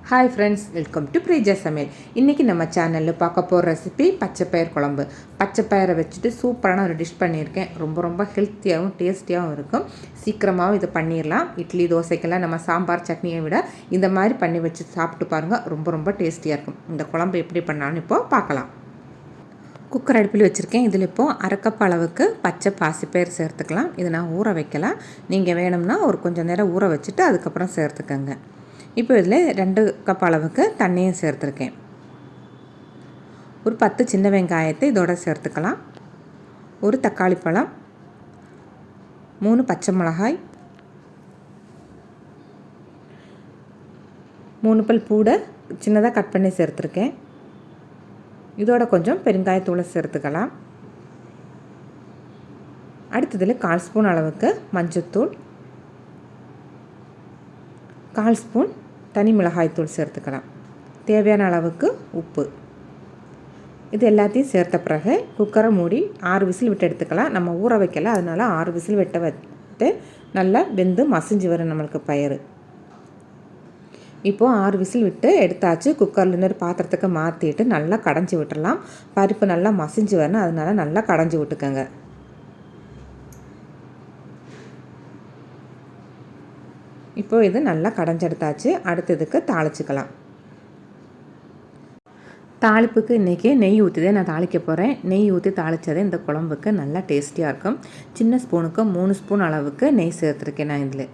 Hi friends, welcome to Preejasamayal. இன்றைக்கி நம்ம சேனலில் பார்க்க போகிற ரெசிபி பச்சை பயிர் குழம்பு. பச்சை பயிரை வச்சுட்டு சூப்பரான ஒரு டிஷ் பண்ணியிருக்கேன். ரொம்ப ஹெல்த்தியாகவும் டேஸ்டியாகவும் இருக்கும். சீக்கிரமாகவும் இதை பண்ணிடலாம். இட்லி தோசைக்கெல்லாம் நம்ம சாம்பார் சட்னியை விட இந்த மாதிரி பண்ணி வச்சு சாப்பிட்டு பாருங்கள். ரொம்ப டேஸ்டியாக இருக்கும். இந்த குழம்பு எப்படி பண்ணாலும் இப்போது பார்க்கலாம். குக்கர் அடுப்பில் வச்சுருக்கேன். இதில் இப்போது அரை கப் அளவுக்கு பச்சை பாசிப்பயிர் சேர்த்துக்கலாம். இதை நான் ஊற வைக்கலாம். நீங்கள் வேணும்னா ஒரு கொஞ்சம் நேரம் ஊற வச்சுட்டு அதுக்கப்புறம் சேர்த்துக்கங்க. இப்போ இதில் 2 கப் அளவுக்கு தண்ணியும் சேர்த்துருக்கேன். ஒரு 10 சின்ன வெங்காயத்தை இதோட சேர்த்துக்கலாம். ஒரு தக்காளி பழம், 3 பச்சை மிளகாய், 3 பல் பூடை சின்னதாக கட் பண்ணி சேர்த்துருக்கேன். இதோட கொஞ்சம் பெருங்காயத்தூளை சேர்த்துக்கலாம். அடுத்ததில் 1/4 ஸ்பூன் அளவுக்கு மஞ்சள்தூள், 1/4 ஸ்பூன் தனி மிளகாய்த்தூள் சேர்த்துக்கலாம். தேவையான அளவுக்கு உப்பு. இது எல்லாத்தையும் சேர்த்த பிறகு குக்கரை மூடி 6 விசில் விட்டு எடுத்துக்கலாம். நம்ம ஊற வைக்கல, அதனால் 6 விசில் விட்டு நல்லா வெந்து மசிஞ்சு வரும் நம்மளுக்கு பயிர். இப்போது 6 விசில் விட்டு எடுத்தாச்சு. குக்கரில் இன்னொரு பாத்திரத்துக்கு மாற்றிட்டு நல்லா கடைஞ்சி விட்டுடலாம். பருப்பு நல்லா மசிஞ்சு வரணும், அதனால் நல்லா கடைஞ்சி விட்டுக்கோங்க. இப்போது இது நல்லா கடைஞ்செடுத்தாச்சு. அடுத்ததுக்கு தாளிச்சிக்கலாம். தாளிப்புக்கு இன்றைக்கி நெய் ஊற்றிதே நான் தாளிக்க போகிறேன். நெய் ஊற்றி தாளித்ததே இந்த குழம்புக்கு நல்லா டேஸ்டியாக இருக்கும். சின்ன ஸ்பூனுக்கு 3 ஸ்பூன் அளவுக்கு நெய் சேர்த்துருக்கேன் நான் இதில்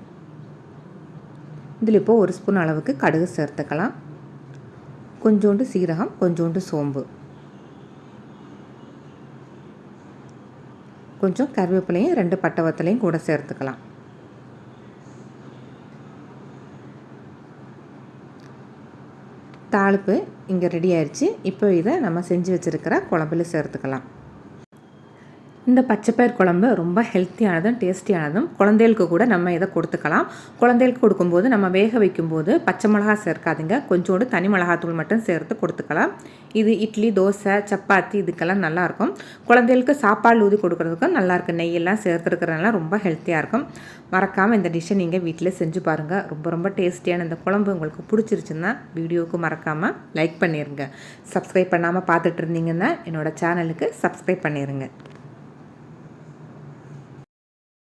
இப்போது 1 ஸ்பூன் அளவுக்கு கடுகு சேர்த்துக்கலாம். கொஞ்சோண்டு சீரகம், கொஞ்சோண்டு சோம்பு, கொஞ்சம் கருவேப்பிலையும் 2 பட்டை வத்தலையும் கூட சேர்த்துக்கலாம். தாளிப்பு இங்கே ரெடி ஆயிடுச்சு. இப்போ இதை நம்ம செஞ்சு வச்சுருக்கிற குழம்புல சேர்த்துக்கலாம். இந்த பச்சைப்பயிர் குழம்பு ரொம்ப ஹெல்த்தியானதும் டேஸ்டியானதும். குழந்தைகளுக்கு கூட நம்ம இதை கொடுத்துக்கலாம். குழந்தைகளுக்கு கொடுக்கும்போது நம்ம வேக வைக்கும்போது பச்சை மிளகா சேர்க்காதீங்க. கொஞ்சோண்டு தனி மிளகாத்தூள் மட்டும் சேர்த்து கொடுத்துக்கலாம். இது இட்லி, தோசை, சப்பாத்தி இதுக்கெல்லாம் நல்லாயிருக்கும். குழந்தைகளுக்கு சாப்பாடு ஊதி கொடுக்குறதுக்கும் நல்லாயிருக்கும். நெய்யெல்லாம் சேர்த்துருக்கிறதுனால ரொம்ப ஹெல்த்தியாக இருக்கும். மறக்காமல் இந்த டிஷ்ஷை நீங்கள் வீட்டில் செஞ்சு பாருங்கள். ரொம்ப டேஸ்டியான இந்த குழம்பு உங்களுக்கு பிடிச்சிருச்சுன்னா வீடியோவுக்கு மறக்காமல் லைக் பண்ணிடுங்க. சப்ஸ்கிரைப் பண்ணாமல் பார்த்துட்டு இருந்தீங்கன்னா என்னோடய சேனலுக்கு சப்ஸ்கிரைப் பண்ணிடுங்க.